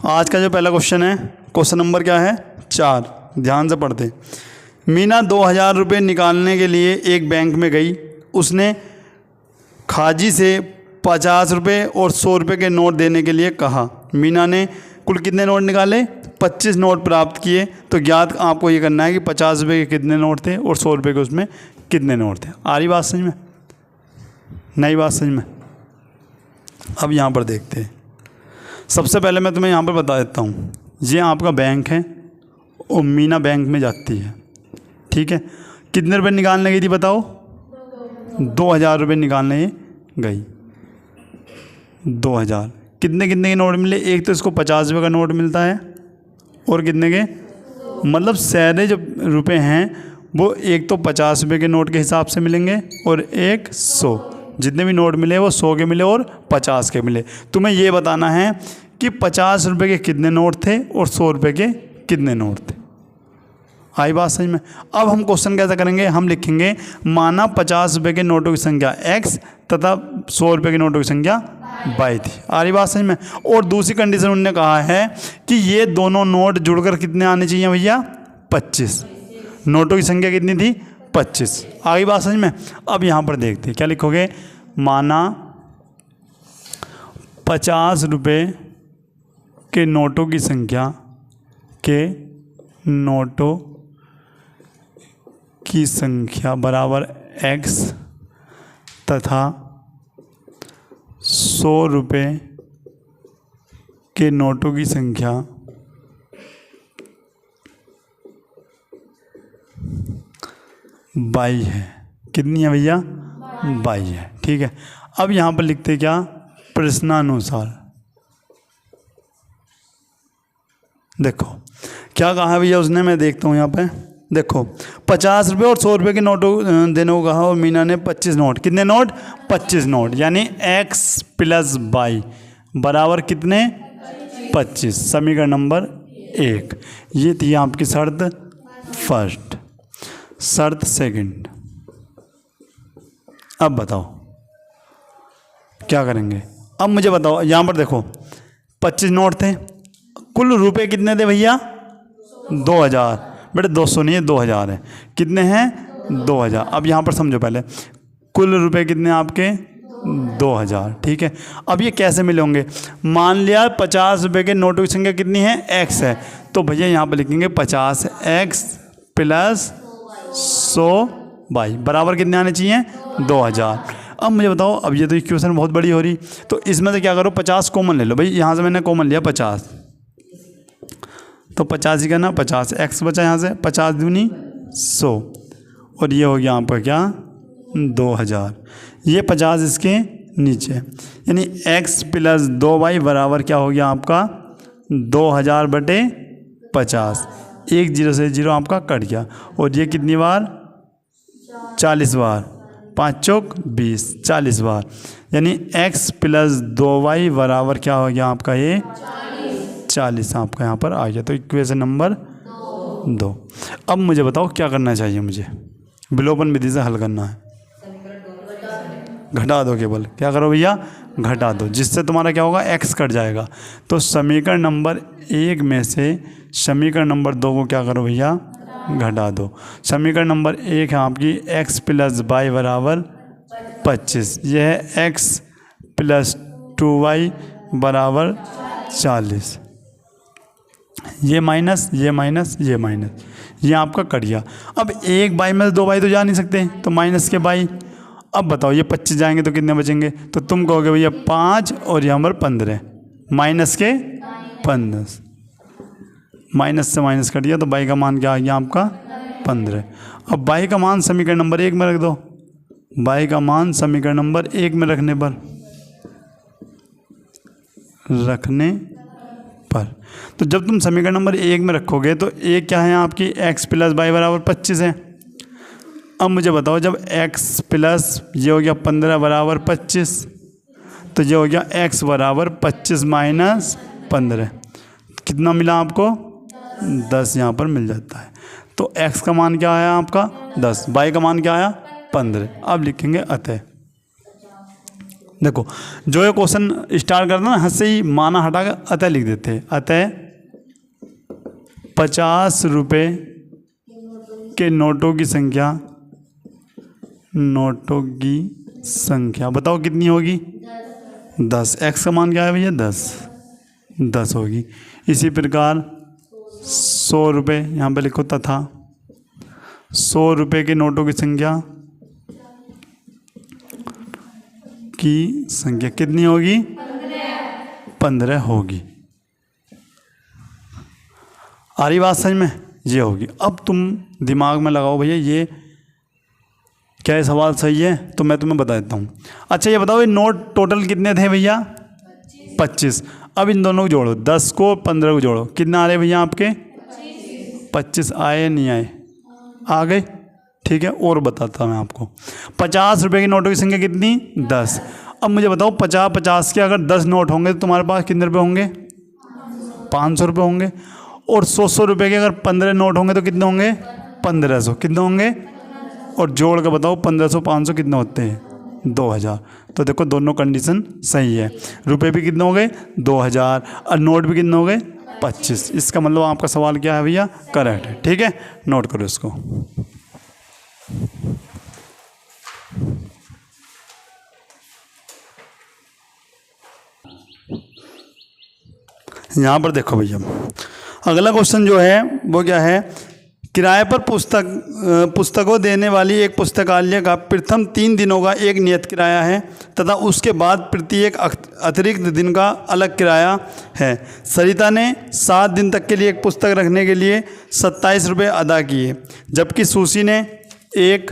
आज का जो पहला क्वेश्चन है, क्वेश्चन नंबर क्या है 4, ध्यान से पढ़ते। मीना 2000 रुपये निकालने के लिए एक बैंक में गई। उसने खाजी से 50 रुपये और 100 रुपये के नोट देने के लिए कहा। मीना ने कुल कितने नोट निकाले? 25 नोट प्राप्त किए। तो ज्ञात आपको ये करना है कि 50 रुपये के कितने नोट थे और 100 रुपये के उसमें कितने नोट थे। आ रही बात समझ में? नई बात समझ में? अब यहाँ पर देखते हैं। सबसे पहले मैं तुम्हें यहाँ पर बता देता हूँ, ये आपका बैंक है और मीना बैंक में जाती है, ठीक है। कितने रुपए निकालने गई थी बताओ? 2000 रुपये निकालने गई। 2000 कितने कितने के नोट मिले? एक तो इसको 50 रुपये का नोट मिलता है और कितने के, मतलब सारे जो रुपए हैं वो एक तो 50 रुपये के नोट के हिसाब से मिलेंगे और एक 100। जितने भी नोट मिले वो 100 के मिले और 50 के मिले। तुम्हें ये बताना है कि 50 रुपये के कितने नोट थे और 100 रुपये के कितने नोट थे। आई बात समझ में? अब हम क्वेश्चन कैसे करेंगे? हम लिखेंगे माना 50 रुपये के नोटों की संख्या x तथा 100 रुपये के नोटों की संख्या y थी। आ रही बात समझ में? और दूसरी कंडीशन उन्होंने कहा है कि ये दोनों नोट जुड़कर कितने आने चाहिए भैया? 25। नोटों की संख्या कितनी थी? 25। आ गई बात समझ में? अब यहाँ पर देखते हैं क्या लिखोगे। माना 50 रुपये के नोटों की संख्या बराबर x तथा 100 रुपये के नोटों की संख्या y है। कितनी है भैया? y है, ठीक है। अब यहाँ पर लिखते क्या? प्रश्नानुसार। देखो क्या कहा है भैया उसने, मैं देखता हूँ यहाँ पे। देखो 50 रुपये और 100 रुपये के नोटों देने को कहा और मीना ने 25 नोट। कितने नोट? 25 नोट, यानी x प्लस y बराबर कितने? 25। समीकरण नंबर 1। ये थी आपकी शर्त फर्स्ट। शर्त सेकंड। अब बताओ क्या करेंगे। अब मुझे बताओ, यहाँ पर देखो 25 नोट थे, कुल रुपए कितने थे भैया? 2000। बेटे 200 नहीं है, 2000 है। कितने हैं? 2000। अब यहाँ पर समझो पहले, कुल रुपए कितने आपके? 2000, ठीक है। अब ये कैसे मिले होंगे? मान लिया 50 रुपये के नोटों की संख्या कितनी है? x है। तो भैया यहाँ पर लिखेंगे 50x प्लस 100y बराबर कितने आने चाहिए? 2000। अब मुझे बताओ, अब ये तो इक्वेशन बहुत बड़ी हो रही, तो इसमें से क्या करो? 50 कॉमन ले लो भाई। यहाँ से मैंने कॉमन लिया 50, तो 50 ही करना, 50 x बचा यहाँ से, 50 दूनी 100 और ये हो गया आपका क्या? 2000। ये 50 इसके नीचे, यानी x प्लस 2y बराबर क्या हो गया आपका? 2000 बटे 50। 1 0 से 0 आपका कट गया। और ये कितनी बार? 40 बार। 5 चौक 20, 40 बार, यानी x प्लस 2y बराबर क्या हो गया आपका? ये 40 आपका यहाँ पर आ गया। तो इक्वेशन नंबर 2। अब मुझे बताओ क्या करना चाहिए मुझे? विलोपन विधि से हल करना है। घटा दो केवल। क्या करो भैया? घटा दो, जिससे तुम्हारा क्या होगा? x कट जाएगा। तो समीकरण नंबर 1 में से समीकरण नंबर 2 को क्या करो भैया? घटा दो। समीकरण नंबर 1 है आपकी x प्लस y बराबर 25। यह है x प्लस 2y बराबर 40। ये माइनस, ये माइनस, ये माइनस, ये आपका कट गया। अब 1 बाई में 2 बाई तो जा नहीं सकते, तो माइनस के बाई। अब बताओ ये 25 जाएंगे तो कितने बचेंगे? तो तुम कहोगे भैया 5 और यहाँ पर 15, माइनस के 15। माइनस से माइनस कट गया, तो बाई का मान क्या आ गया आपका? 15। अब बाई का मान समीकरण नंबर 1 में रख दो। बाई का मान समीकरण नंबर 1 में रखने पर तो जब तुम समीकरण नंबर 1 में रखोगे तो एक क्या है आपकी? x प्लस y बराबर 25 है। अब मुझे बताओ, जब x प्लस ये हो गया 15 बराबर 25, तो ये हो गया x बराबर 25 माइनस 15, कितना मिला आपको? 10 यहाँ पर मिल जाता है। तो x का मान क्या आया आपका? 10, y का मान क्या आया? 15। अब लिखेंगे अतः देखो जो ये क्वेश्चन स्टार्ट करना ना, हद से ही माना हटा कर अतः लिख देते हैं। अतः 50 रुपये के नोटों की संख्या, नोटों की संख्या बताओ कितनी होगी? 10। एक्स का मान क्या है भैया? 10 होगी। इसी प्रकार 100 रुपये, यहाँ पे लिखो तथा 100 रुपये के नोटों की संख्या कितनी होगी? 15 होगी। आ रही बात समझ में? ये होगी। अब तुम दिमाग में लगाओ भैया ये क्या ये सवाल सही है? तो मैं तुम्हें बता देता हूँ। अच्छा ये बताओ ये नोट टोटल कितने थे भैया? 25। अब इन दोनों को जोड़ो, 10 को 15 को जोड़ो, कितना आ रहे भैया आपके? 25 आए नहीं आए? आ गए। ठीक है, और बताता हूँ मैं आपको। 50 रुपये की नोटों की संख्या कितनी? 10। अब मुझे बताओ 50 के अगर 10 नोट होंगे तो तुम्हारे पास कितने रुपये होंगे? 500 रुपये होंगे। और 100 रुपये के अगर 15 नोट होंगे तो कितने होंगे? 1500। कितने होंगे? और जोड़ कर बताओ 1500 500 कितने होते हैं? 2000। तो देखो दोनों कंडीशन सही है। रुपए भी कितने हो गए? 2000। और नोट भी कितने हो गए? 25। इसका मतलब आपका सवाल क्या है भैया? करेक्ट है। ठीक है, नोट करो इसको। यहाँ पर देखो भैया, अगला क्वेश्चन जो है वो क्या है? किराए पर पुस्तकों देने वाली एक पुस्तकालय का प्रथम 3 दिनों का एक नियत किराया है तथा उसके बाद प्रत्येक अतिरिक्त दिन का अलग किराया है। सरिता ने 7 दिन तक के लिए एक पुस्तक रखने के लिए 27 रुपये अदा किए, जबकि सुशी ने एक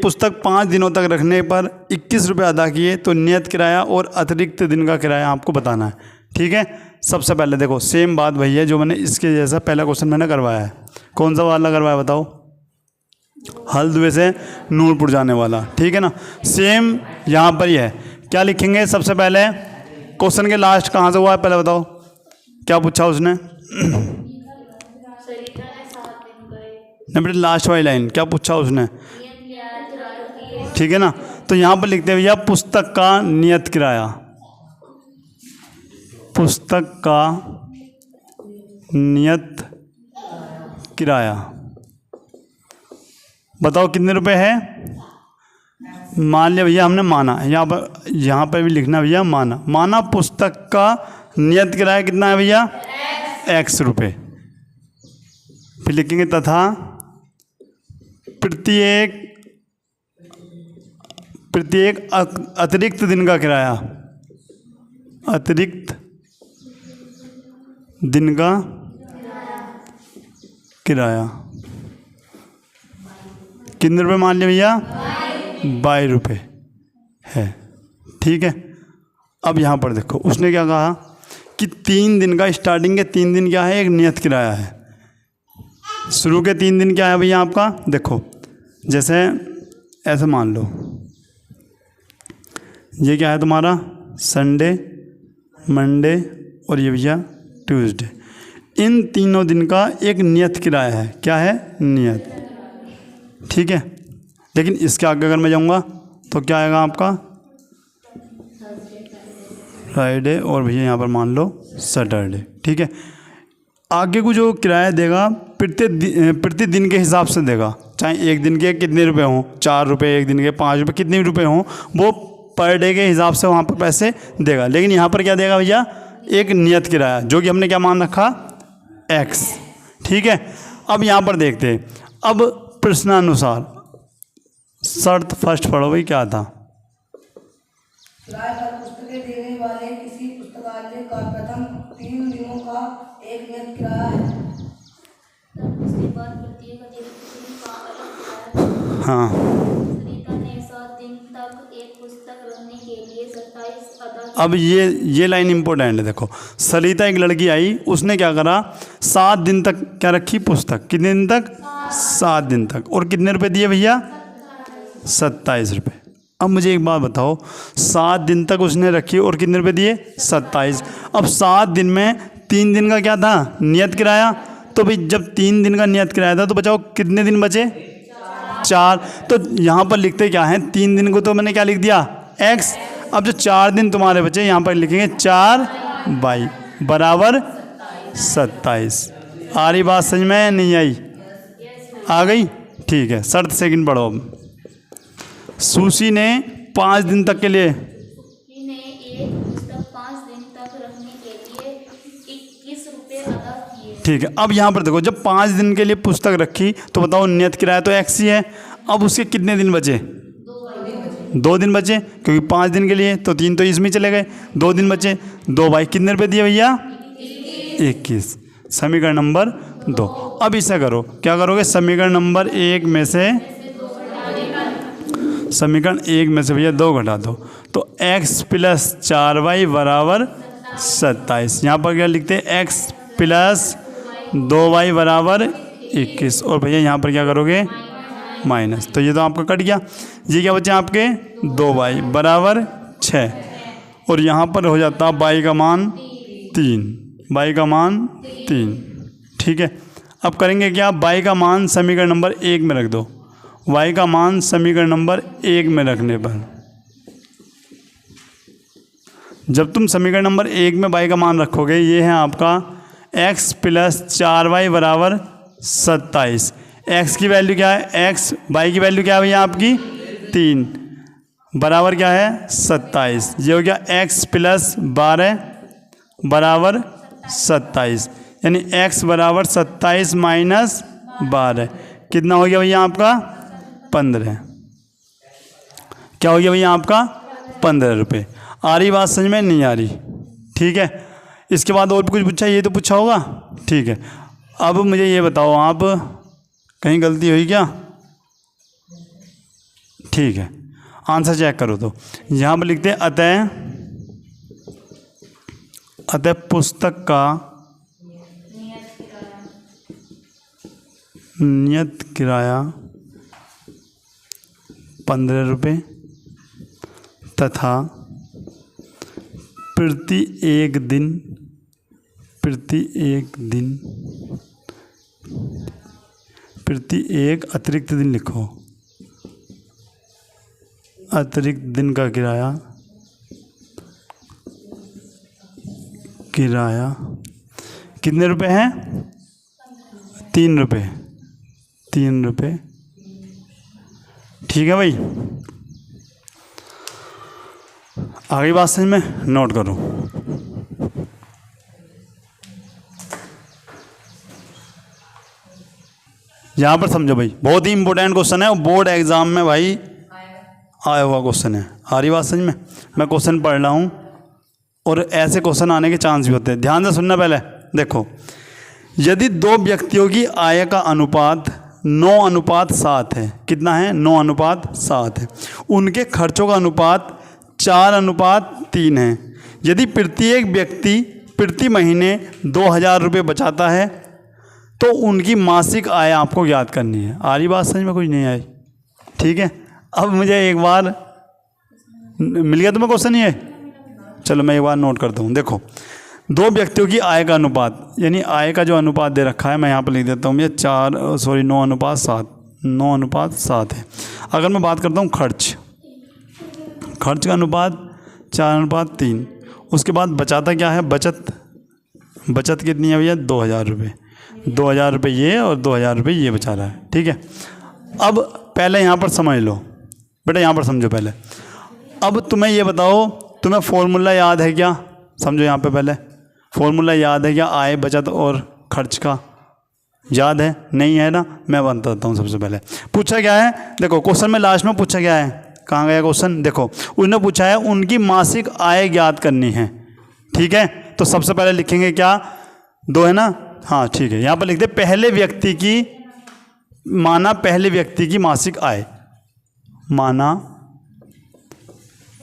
पुस्तक 5 दिनों तक रखने पर 21 रुपये अदा किए। तो नियत किराया और अतिरिक्त दिन का किराया आपको बताना है। ठीक है, सबसे पहले देखो सेम बात वही है जो मैंने इसके जैसा पहला क्वेश्चन मैंने करवाया है। कौन सा वाला करवाया बताओ? हल्द्वानी से नूरपुर जाने वाला। ठीक है ना, सेम यहाँ पर ही है। क्या लिखेंगे? सबसे पहले क्वेश्चन के लास्ट कहाँ से हुआ है पहले बताओ, क्या पूछा उसने? नहीं बेटे, लास्ट वाली लाइन क्या पूछा उसने? ठीक है ना, तो यहाँ पर लिखते हैं भैया पुस्तक का नियत किराया। पुस्तक का नियत किराया बताओ कितने रुपए है? मान लिया भैया हमने माना, यहाँ पर भी लिखना भैया माना पुस्तक का नियत किराया कितना है भैया? X रुपये। फिर लिखेंगे तथा प्रत्येक अतिरिक्त दिन का किराया, अतिरिक्त दिन का किराया कितने रुपये मान लिया भैया? 22 रुपये है। ठीक है, अब यहाँ पर देखो उसने क्या कहा कि 3 दिन का, स्टार्टिंग के 3 दिन क्या है? एक नियत किराया है। शुरू के 3 दिन क्या है भैया आपका? देखो जैसे ऐसे मान लो ये क्या है तुम्हारा? संडे, मंडे और ये भैया ट्यूसडे। इन तीनों दिन का एक नियत किराया है। क्या है? नियत। ठीक है, लेकिन इसके आगे अगर मैं जाऊँगा तो क्या आएगा आपका? फ्राइडे और भैया यहाँ पर मान लो सैटरडे। ठीक है, आगे को जो किराया देगा प्रति दिन के हिसाब से देगा। चाहे एक दिन के कितने रुपए हों, 4 रुपये, एक दिन के 5 रुपये, कितने भी रुपये हों, वो पर डे के हिसाब से वहाँ पर पैसे देगा। लेकिन यहाँ पर क्या देगा भैया? एक नियत किराया, जो कि हमने क्या मान रखा? X। ठीक है, अब यहाँ पर देखते हैं। अब प्रश्नानुसार शर्त फर्स्ट पढ़ो भाई, क्या था? किराए पर पुस्तकें देने वाले किसी पुस्तकालय का प्रथम 3 दिनों का एक नियत किराया है। उसके बाद प्रत्येक अतिरिक्त दिन का अलग किराया। हाँ, सरिता ने 7 दिन तक एक पुस्तक रखने के लिए 27 अदा। अब ये लाइन इम्पोर्टेंट है। देखो सरिता एक लड़की आई, उसने क्या करा? 7 दिन तक क्या रखी? पुस्तक। कितने दिन तक? 7 दिन तक। और कितने रुपए दिए भैया? 27 रुपये। अब मुझे एक बात बताओ, 7 दिन तक उसने रखी और कितने रुपए दिए? 27। अब 7 दिन में 3 दिन का क्या था? नियत किराया। तो भाई जब 3 दिन का नियत किराया था तो बचाओ कितने दिन बचे? 4, तो यहाँ पर लिखते क्या है, 3 दिन को तो मैंने क्या लिख दिया x। अब जो 4 दिन तुम्हारे बचे यहाँ पर लिखेंगे 4/, बराबर 27। आ रही बात समझ में, नहीं आई? आ गई, ठीक है। शर्त सेकंड पढ़ो अब। सुशी ने 5 दिन तक के लिए ने एक पुस्तक 5 दिन तक रखने के लिए 21 रुपये अदा किए। ठीक है। अब यहाँ पर देखो, जब 5 दिन के लिए पुस्तक रखी तो बताओ नियत किराया तो x ही है। अब उसके कितने दिन बचे? 2 दिन बचे, क्योंकि 5 दिन के लिए तो 3 तो इसमें चले गए, 2 दिन बचे। 2/, कितने रुपए दिए भैया? 21। समीकरण नंबर 2। अब इसे करो, क्या करोगे? समीकरण नंबर 1 में से भैया 2 घटा दो, तो x + 4y बराबर 27। यहाँ पर क्या लिखते हैं? x + 2y बराबर 21। और भैया यहाँ पर क्या करोगे? माइनस। तो ये तो आपका कट गया। ये क्या बचे आपके? 2y बराबर 6। और यहाँ पर हो जाता y का मान 3, y का मान 3। ठीक है। अब करेंगे क्या? y का मान समीकरण नंबर 1 में रख दो। y का मान समीकरण नंबर 1 में रखने पर, जब तुम समीकरण नंबर 1 में y का मान रखोगे, ये है आपका x + 4y बराबर 27। x की वैल्यू क्या है? y की वैल्यू क्या है भैया आपकी? 3, बराबर क्या है? 27। ये हो गया x + 12 बराबर 27, यानी x बराबर 27 - 12 कितना हो गया भैया आपका? 15। क्या हो गया भैया आपका? 15 रुपये। आ रही बात समझ में, नहीं आ रही? ठीक है। इसके बाद और भी कुछ पूछा? ये तो पूछा होगा, ठीक है। अब मुझे ये बताओ, आप कहीं गलती हुई क्या? ठीक है, आंसर चेक करो। तो यहाँ पर लिखते हैं अतः पुस्तक का नियत किराया 15 रुपये तथा प्रति एक अतिरिक्त दिन लिखो। अतिरिक्त दिन का किराया कितने रुपए हैं? 3 रुपये। 3 रुपये। ठीक है भाई, आगे बात समझ में, नोट करो। यहाँ पर समझो भाई, बहुत ही इंपॉर्टेंट क्वेश्चन है और बोर्ड एग्जाम में भाई आया हुआ क्वेश्चन है। आ रही बात समझ में? मैं क्वेश्चन पढ़ रहा हूँ और ऐसे क्वेश्चन आने के चांस भी होते हैं। ध्यान से सुनना। पहले देखो, यदि 2 व्यक्तियों की आय का अनुपात 9:7 है, कितना है? 9:7 है। उनके खर्चों का अनुपात 4:3 है। यदि प्रत्येक व्यक्ति प्रति महीने 2000 रुपये बचाता है तो उनकी मासिक आय आपको ज्ञात करनी है। आ रही बात समझ में? कुछ नहीं आई? ठीक है। अब मुझे एक बार मिल गया तुम्हें क्वेश्चन ये? चलो मैं एक बार नोट करता हूँ। देखो, 2 व्यक्तियों की आय का अनुपात, यानी आय का जो अनुपात दे रखा है, मैं यहाँ पर लिख देता हूँ, ये 9:7 है। अगर मैं बात करता हूँ खर्च का अनुपात 4:3। उसके बाद बचाता क्या है? बचत कितनी है भैया? 2000 रुपये। 2000 रुपये ये और 2000 रुपये ये बचा रहा है। ठीक है। अब पहले यहाँ पर समझ लो बेटा, यहाँ पर समझो पहले। अब तुम्हें ये बताओ, तुम्हें फॉर्मूला याद है क्या? समझो यहाँ पे पहले, फॉर्मूला याद है क्या? आय, बचत और खर्च का याद है? नहीं है ना? मैं बताता हूँ। सबसे पहले पूछा क्या है? देखो क्वेश्चन में लास्ट में पूछा क्या है? कहाँ गया क्वेश्चन? देखो, उन्होंने पूछा है उनकी मासिक आय ज्ञात करनी है। ठीक है। तो सबसे पहले लिखेंगे क्या? 2 है ना? हाँ ठीक है। यहाँ पर लिखते पहले व्यक्ति की मासिक आय, माना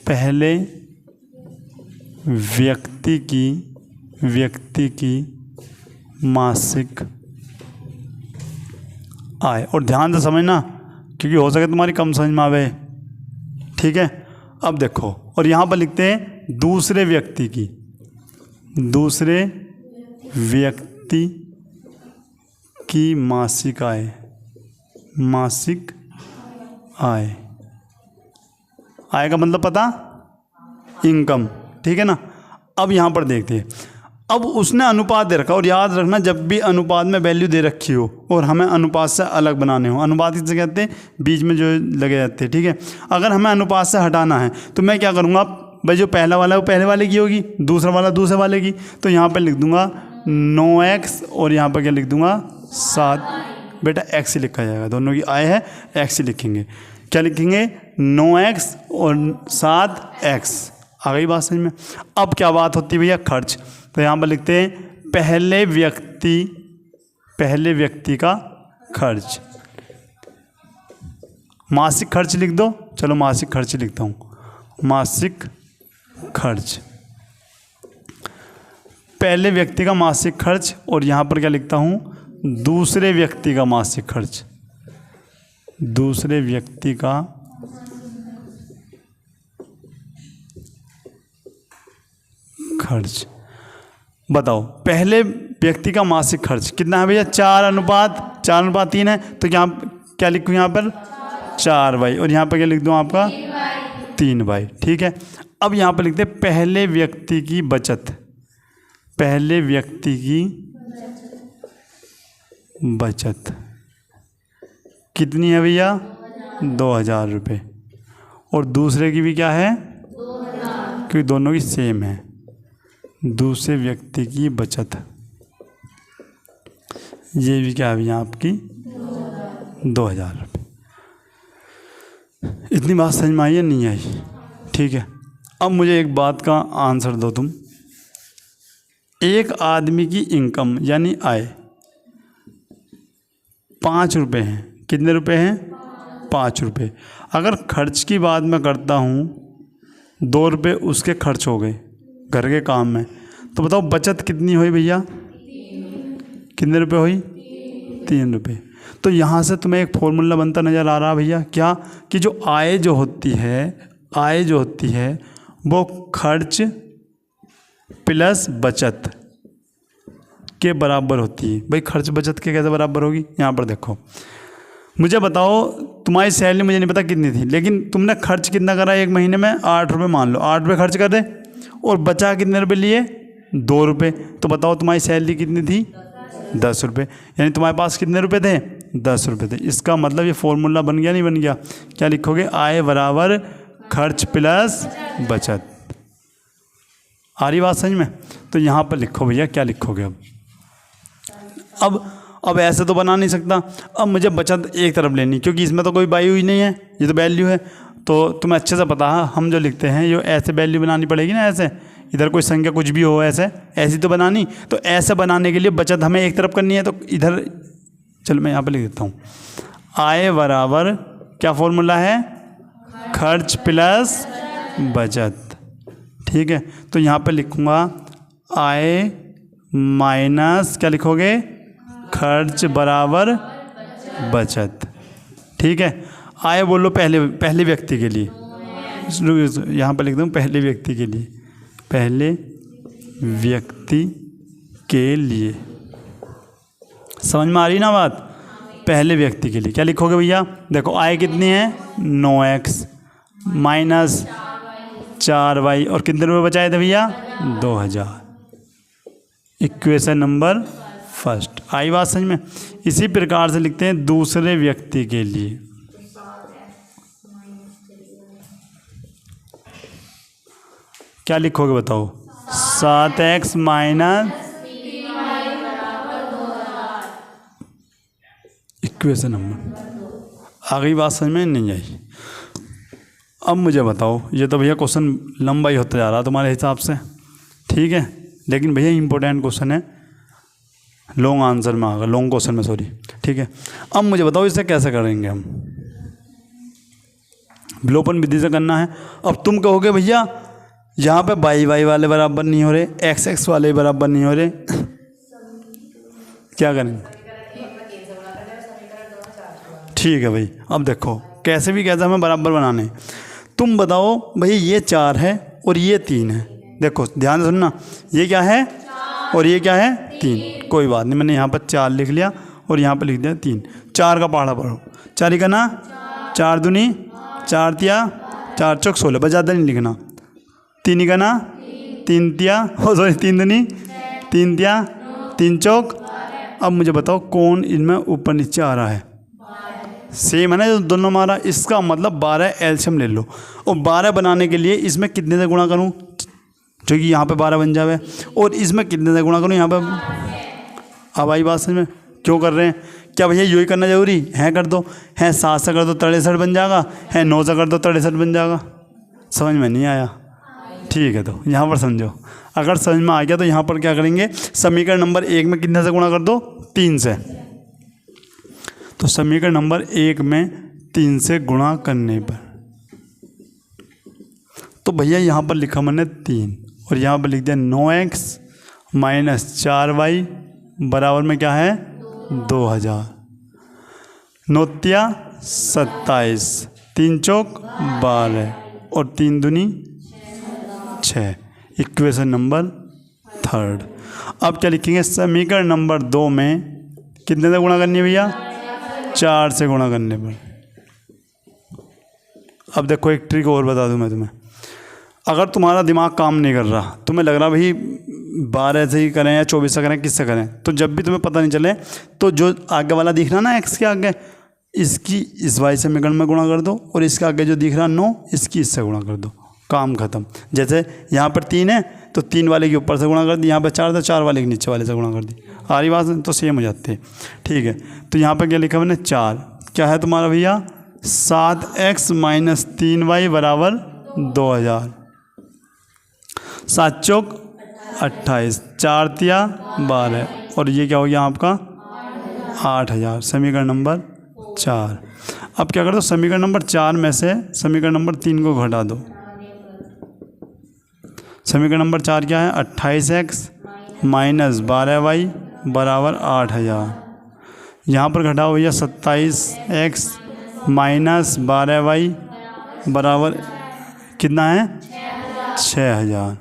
पहले व्यक्ति की मासिक आय। और ध्यान से समझना, क्योंकि हो सके तुम्हारी कम समझ में आवे। ठीक है। अब देखो, और यहाँ पर लिखते हैं दूसरे व्यक्ति की मासिक आय। आय का मतलब पता, इनकम, ठीक है ना। अब यहाँ पर देखते हैं, अब उसने अनुपात दे रखा, और याद रखना जब भी अनुपात में वैल्यू दे रखी हो और हमें अनुपात से अलग बनाने हो, अनुपात किसे कहते हैं, बीच में जो लगे जाते हैं, ठीक है। अगर हमें अनुपात से हटाना है तो मैं क्या करूँगा, भाई जो पहला वाला है वो पहले वाले की होगी, दूसरा वाला दूसरे वाले की, तो यहाँ पर लिख दूंगा 9x और यहाँ पर क्या लिख दूंगा 7। बेटा x ही लिखा जाएगा, दोनों की आय है, x ही लिखेंगे। क्या लिखेंगे, 9x और 7x। आ गई बात समझ में। अब क्या बात होती है भैया, खर्च। तो यहाँ पर लिखते हैं पहले व्यक्ति का खर्च। मासिक खर्च लिख दो, चलो मासिक खर्च लिखता हूँ, मासिक खर्च, पहले व्यक्ति का मासिक खर्च। और यहाँ पर क्या लिखता हूँ, दूसरे व्यक्ति का मासिक खर्च, दूसरे व्यक्ति का खर्च। बताओ पहले व्यक्ति का मासिक खर्च कितना है भैया, 4:3 है, तो क्या लिखूँ यहाँ पर 4y, और यहाँ पर क्या लिख दूँ आपका 3y, ठीक है। अब यहाँ पर लिखते हैं पहले व्यक्ति की बचत, पहले व्यक्ति की बचत कितनी है भैया, 2000 रुपये, और दूसरे की भी क्या है, क्योंकि दोनों की सेम है, दूसरे व्यक्ति की बचत, ये भी क्या है भैया आपकी 2000 रुपये। इतनी बात समझ में आई या नहीं आई, ठीक है। अब मुझे एक बात का आंसर दो तुम, एक आदमी की इनकम यानी आय 5 रुपये है, कितने रुपए हैं, 5 रुपये। अगर खर्च की बात मैं करता हूँ, 2 रुपये उसके खर्च हो गए घर के काम में, तो बताओ बचत कितनी हुई भैया, कितने रुपए हुई, 3 रुपये। तो यहाँ से तुम्हें एक फॉर्मूला बनता नज़र आ रहा भैया, क्या, कि जो आय जो होती है वो खर्च प्लस बचत के बराबर होती है। भाई खर्च बचत के कैसे बराबर होगी, यहाँ पर देखो, मुझे बताओ तुम्हारी सैलरी मुझे नहीं पता कितनी थी, लेकिन तुमने खर्च कितना करा एक महीने में, 8 रुपये मान लो, 8 रुपये खर्च कर दे, और बचा कितने रुपये लिए, 2 रुपये। तो बताओ तुम्हारी सैलरी कितनी थी, 10 रुपये, यानी तुम्हारे पास कितने रुपये थे, 10 रुपये थे। इसका मतलब ये फॉर्मूला बन गया नहीं बन गया, क्या लिखोगे, आय बराबर खर्च प्लस बचत। आ रही बात समझ में। तो यहाँ पर लिखो भैया, क्या लिखोगे अब ऐसे तो बना नहीं सकता, अब मुझे बचत एक तरफ लेनी, क्योंकि इसमें तो कोई वैल्यू ही नहीं है, ये तो वैल्यू है। तो तुम्हें अच्छे से पता है, हम जो लिखते हैं ये ऐसे वैल्यू बनानी पड़ेगी ना, ऐसे इधर कोई संख्या कुछ भी हो ऐसी तो बनानी। तो ऐसे बनाने के लिए बचत हमें एक तरफ करनी है, तो इधर चलो मैं यहाँ पे लिख देता हूँ, आय बराबर क्या फॉर्मूला है, खर्च प्लस बचत, ठीक है। तो यहाँ पे लिखूँगा आय माइनस क्या लिखोगे, खर्च बराबर बचत, ठीक है। आय बोलो पहले व्यक्ति के लिए, यहाँ पर लिख दूँ पहले व्यक्ति के लिए, पहले व्यक्ति के लिए। समझ में आ रही ना बात, पहले व्यक्ति के लिए क्या लिखोगे भैया, देखो आय कितनी है 9x माइनस 4y, और कितने रुपये बचाए थे भैया 2000। Equation number first. आई बात समझ में। इसी प्रकार से लिखते हैं दूसरे व्यक्ति के लिए, क्या लिखोगे बताओ, 7x माइनस, इक्वेशन नंबर। आ गई बात समझ में, नहीं आई। अब मुझे बताओ, ये तो भैया क्वेश्चन लंबा ही होता जा रहा तुम्हारे हिसाब से, ठीक है, लेकिन भैया इंपॉर्टेंट क्वेश्चन है, लॉन्ग आंसर में आ गया, लॉन्ग क्वेश्चन में सॉरी, ठीक है। अब मुझे बताओ इसे कैसे करेंगे हम, विलोपन विधि से करना है। अब तुम कहोगे भैया यहाँ पे y वाले बराबर नहीं हो रहे, x वाले बराबर नहीं हो रहे, क्या करेंगे, ठीक है भाई। अब देखो कैसे भी कैसे हमें बराबर बनाने, तुम बताओ भाई ये 4 है और ये 3 है, देखो ध्यान से सुनना, ये क्या है और ये क्या है 3, कोई बात नहीं, मैंने यहाँ पर 4 लिख लिया और यहाँ पर लिख दिया 3, 4 का पहाड़ा पढ़ो, 4 का ना 4 दूनी 4 तिया 4 चौक 16, बस ज़्यादा नहीं लिखना। 3 का ना 3 तिया सॉरी 3 दूनी 3 तिया 3 चौक। अब मुझे बताओ कौन इनमें ऊपर नीचे आ रहा है? सेम है ना जो दोनों मारा, इसका मतलब 12 एलसीएम ले लो। और 12 बनाने के लिए इसमें कितने से गुणा करूं, जो कि यहाँ पे 12 बन जावे, और इसमें कितने से गुणा करूं यहाँ पे। अब आई बात समझ में, क्यों कर रहे हैं? क्या भैया यही करना जरूरी है? कर दो। है 7 से कर दो 63 बन जाएगा, है 9 से कर दो 63 बन जाएगा। समझ में नहीं आया? ठीक है, तो यहाँ पर समझो। अगर समझ में आ गया तो यहाँ पर क्या करेंगे, समीकरण नंबर 1 में कितने से गुणा कर दो? 3 से। तो समीकरण नंबर 1 में 3 से गुणा करने पर, तो भैया यहाँ पर लिखा मैंने 3 और यहाँ पर लिख दिया 9x माइनस 4y बराबर में क्या है 2000। 9 तिया 27, 3 चौक 12 और 3 दूनी 6। Equation number 3। अब क्या लिखेंगे, समीकरण नंबर 2 में कितने से गुणा करनी है भैया? 4 से गुणा करने पर। अब देखो एक ट्रिक और बता दूं मैं तुम्हें। अगर तुम्हारा दिमाग काम नहीं कर रहा, तुम्हें लग रहा भाई 12 से ही करें या 24 से करें, किससे करें, तो जब भी तुम्हें पता नहीं चले तो जो आगे वाला दिख रहा ना x के आगे, इसकी इस y समीकरण में गुणा कर दो, और इसके आगे जो दिख रहा 9 इसकी इससे गुणा कर दो, काम खत्म। जैसे यहाँ पर 3 है तो 3 वाले के ऊपर से गुणा कर दी, यहाँ पर 4 तो 4 वाले के नीचे वाले से गुणा कर दी। आ रही बात? तो सेम हो जाती है। ठीक है, तो यहाँ पर क्या लिखा मैंने 4, क्या है तुम्हारा भैया 7x माइनस 3y बराबर 2000। 7 चौक 28, 4 तिया 12 और ये क्या हो गया आपका 8000। समीकरण नंबर 4। अब क्या कर दो, समीकरण नंबर 4 में से समीकरण नंबर 3 को घटा दो। समीकरण नंबर 4 क्या है 28x माइनस 12y बराबर 8000। यहाँ पर घटाओ भैया 27x माइनस 12y बराबर कितना है 6000।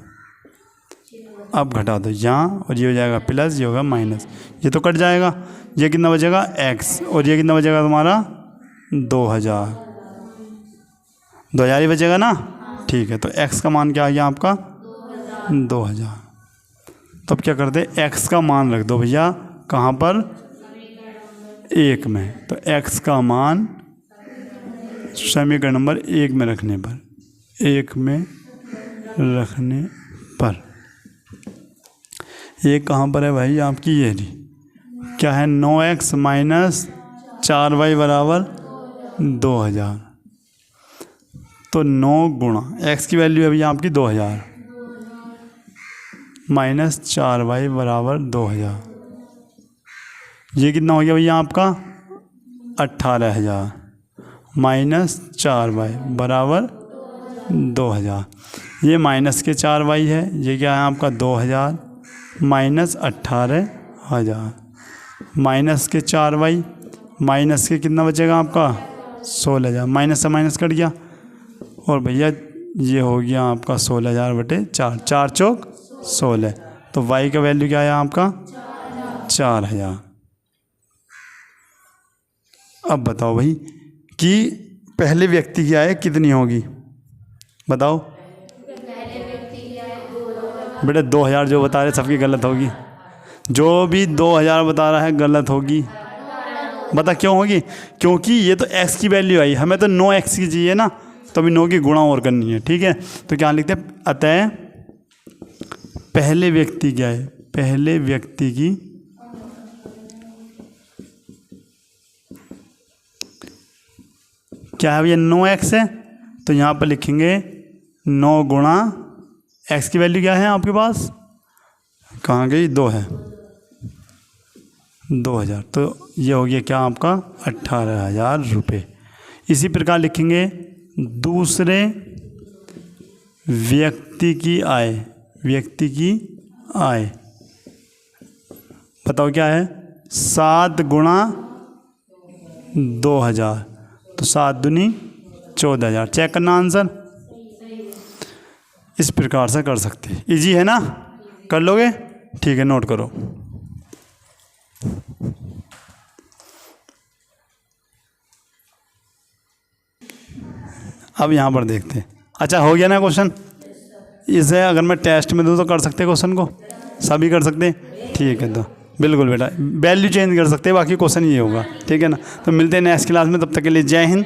अब घटा दो यहाँ, और ये हो जाएगा प्लस, ये होगा माइनस, ये तो कट जाएगा। ये कितना बचेगा x, और ये कितना बचेगा तुम्हारा 2000। 2000 ही बचेगा ना? ठीक है, तो x का मान क्या आ गया आपका 2000। तब क्या करते, x का मान रख दो भैया कहाँ पर 1 में। तो x का मान समीकरण नंबर 1 में रखने पर, 1 में रखने पर ये कहाँ पर है भाई आपकी, ये रही, क्या है 9x माइनस 4y बराबर 2000। तो 9 गुणा x की वैल्यू है भैया आपकी 2000 माइनस 4y बराबर 2000। ये कितना हो गया भैया आपका 18000 माइनस 4y बराबर 2000। ये माइनस के 4y है, ये क्या है आपका 2000 माइनस 18000 माइनस के 4y माइनस के कितना बचेगा आपका 16000। माइनस से माइनस कट गया, और भैया ये हो गया आपका 16000 बटे 4, 4 चौक 16। तो y का वैल्यू क्या है आपका 4000। अब बताओ भाई कि पहले व्यक्ति की आय कितनी होगी, बताओ बेटे। 2000 जो बता रहे सबकी गलत होगी, जो भी 2000 बता रहा है गलत होगी। बता क्यों होगी? क्योंकि ये तो x की वैल्यू आई, हमें तो 9x की चाहिए ना, तो अभी 9 की गुणा और करनी है। ठीक है, तो क्या लिखते हैं, अतः पहले व्यक्ति क्या है, पहले व्यक्ति की क्या है भैया 9x है, तो यहाँ पर लिखेंगे 9 गुणा x की वैल्यू क्या है आपके पास, कहाँ गई 2 है 2000। तो ये हो गया क्या आपका 18000 रुपये। इसी प्रकार लिखेंगे दूसरे व्यक्ति की आय, व्यक्ति की आय बताओ क्या है 7 गुणा 2000, तो 7 दूनी 14000। चेक करना आंसर, इस प्रकार से कर सकते हैं। इजी है ना, कर लोगे? ठीक है, नोट करो। अब यहाँ पर देखते हैं। अच्छा हो गया ना क्वेश्चन? इसे अगर मैं टेस्ट में दूँ तो कर सकते क्वेश्चन को? सभी कर सकते हैं? ठीक है, तो बिल्कुल बेटा, वैल्यू चेंज कर सकते हैं, बाकी क्वेश्चन ये होगा। ठीक है ना? तो मिलते हैं नेक्स्ट क्लास में, तब तक के लिए जय हिंद।